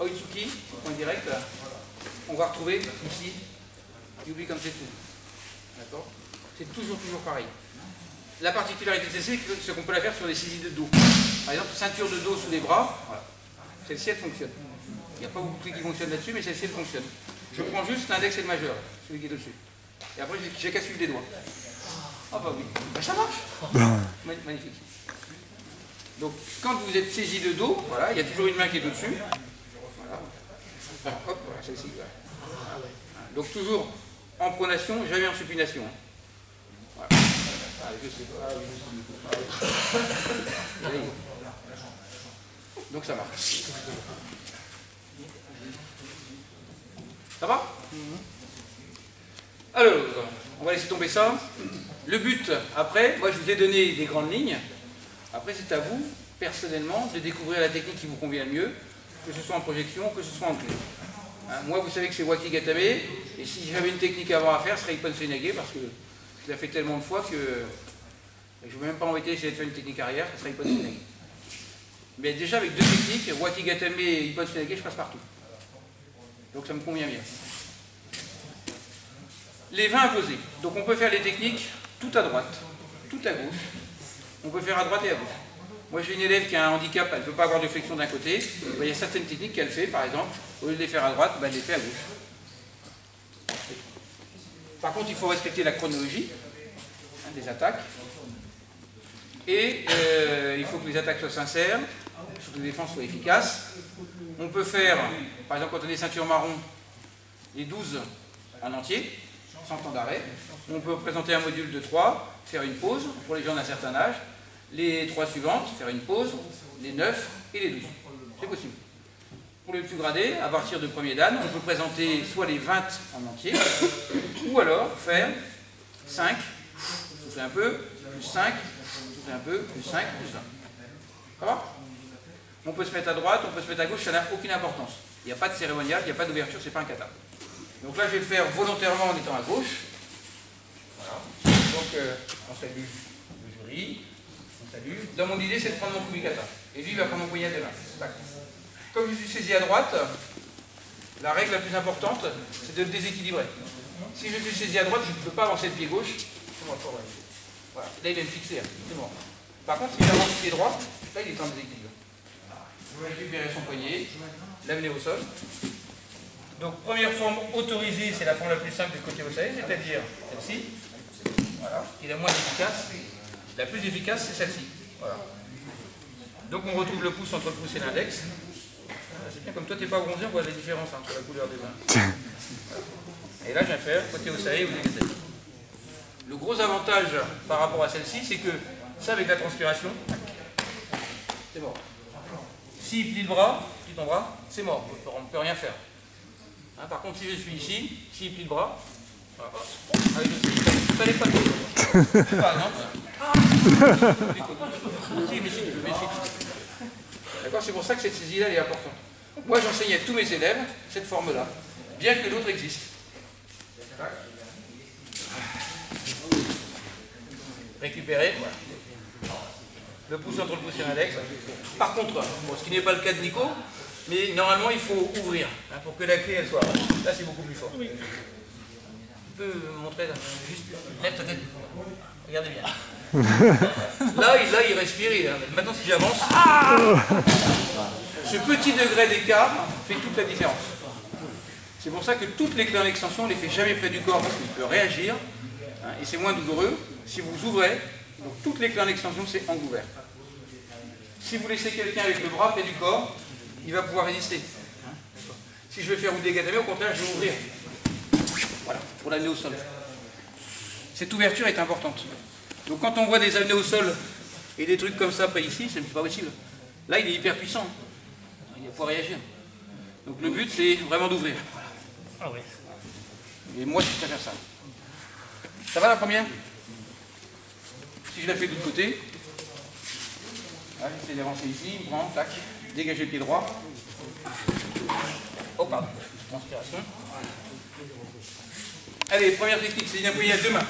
Oitsuki, point direct, on va retrouver ici, Yubi Kansetsu. D'accord? C'est toujours pareil. La particularité de celle-ci, c'est qu'on peut la faire sur des saisies de dos. Par exemple, ceinture de dos sous les bras, voilà. Celle-ci, elle fonctionne. Il n'y a pas beaucoup de trucs qui fonctionnent là-dessus, mais celle-ci, elle fonctionne. Je prends juste l'index et le majeur, celui qui est dessus. Et après, j'ai qu'à suivre les doigts. Ah bah oui, bah, ça marche. Magnifique. Donc, quand vous êtes saisi de dos, voilà, il y a toujours une main qui est au-dessus. Voilà. Hop, voilà, celle-ci. Voilà. Donc, toujours en pronation, jamais en supination. Voilà. Je sais pas. Donc, ça marche. Ça va? Alors, on va laisser tomber ça. Le but, après, moi je vous ai donné des grandes lignes. Après, c'est à vous, personnellement, de découvrir la technique qui vous convient le mieux, que ce soit en projection, que ce soit en clé. Hein, moi, vous savez que c'est Wakigatame, et si j'avais une technique avant à faire, ce serait Ippon Suinage, parce que je l'ai fait tellement de fois que je ne vais même pas embêter d'essayer de faire une technique arrière, ce serait Ippon Suinage. Mais déjà, avec deux techniques, Wakigatame et Ippon Suinage, je passe partout. Donc ça me convient bien. Les 20 imposés. Donc on peut faire les techniques tout à droite, tout à gauche. On peut faire à droite et à gauche. Moi j'ai une élève qui a un handicap, elle ne peut pas avoir de flexion d'un côté. Il y a certaines techniques qu'elle fait, par exemple, au lieu de les faire à droite, elle les fait à gauche. Par contre, il faut respecter la chronologie des attaques. Et il faut que les attaques soient sincères, que les défenses soient efficaces. On peut faire, par exemple, quand on est ceinture marron, les 12 en entier, sans temps d'arrêt. On peut présenter un module de 3, faire une pause pour les gens d'un certain âge. Les 3 suivantes, faire une pause, les 9 et les 12. C'est possible. Pour les plus gradés, à partir du premier dan, on peut présenter soit les 20 en entier, ou alors faire 5, souffler un peu, plus 5, souffler un peu, plus 5, plus 20. Ça va? On peut se mettre à droite, on peut se mettre à gauche, ça n'a aucune importance. Il n'y a pas de cérémonial, il n'y a pas d'ouverture, c'est pas un kata. Donc là, je vais le faire volontairement en étant à gauche. Voilà. Donc, on salue le jury. On salue. Dans mon idée, c'est de prendre mon kubikata. Et lui, il va prendre mon poignet de main. Comme je suis saisi à droite, la règle la plus importante, c'est de le déséquilibrer. Si je suis saisi à droite, je ne peux pas avancer le pied gauche. Voilà. Là, il va me fixer. C'est bon. Par contre, si j'avance le pied droit, là, il est en déséquilibre. Vous récupérez son poignet, l'amenez au sol. Donc, première forme autorisée, c'est la forme la plus simple du côté ossaillé, c'est-à-dire celle-ci, voilà, qui est la moins efficace. La plus efficace, c'est celle-ci. Voilà. Donc, on retrouve le pouce entre le pouce et l'index. C'est bien, comme toi, tu n'es pas bronzé, on voit la différence entre la couleur des mains. Voilà. Et là, je viens faire côté ossaillé ou dégaté. Le gros avantage par rapport à celle-ci, c'est que ça, avec la transpiration, c'est mort. S'il plie le bras, plie ton bras, c'est mort, on ne peut rien faire. Hein, par contre, si je suis ici, s'il plie le bras, voilà, avec le slip, il ne fallait pas le par exemple. D'accord, c'est pour ça que cette saisie-là est importante. Moi, j'enseigne à tous mes élèves cette forme-là, bien que l'autre existe. Récupérer, voilà. Le pouce entre le pouce et l'index. Par contre, bon, ce qui n'est pas le cas de Nico, mais normalement il faut ouvrir hein, pour que la clé elle soit. Là c'est beaucoup plus fort. Oui. Tu peux me montrer là, juste lève ta tête. Regardez bien. Là il respire. Maintenant si j'avance, ce petit degré d'écart fait toute la différence. C'est pour ça que toutes les clés en extension, on ne les fait jamais près du corps parce qu'il peut réagir hein, et c'est moins douloureux. Si vous ouvrez, donc toutes les clés en extension, c'est engouvert. Si vous laissez quelqu'un avec le bras près du corps, il va pouvoir résister. Si je vais faire une dégatame, au contraire, je vais ouvrir. Voilà, pour l'amener au sol. Cette ouverture est importante. Donc quand on voit des amenés au sol et des trucs comme ça près ici, c'est pas possible. Là, il est hyper puissant. Il va pouvoir réagir. Donc le but, c'est vraiment d'ouvrir. Ah oui. Et moi, je préfère ça. Ça va la première? Si je la fais de l'autre côté, j'essaie d'avancer ici, il prend, tac, dégager le pied droit. Oh, pardon, transpiration. Allez, première technique, c'est une poignée à deux mains.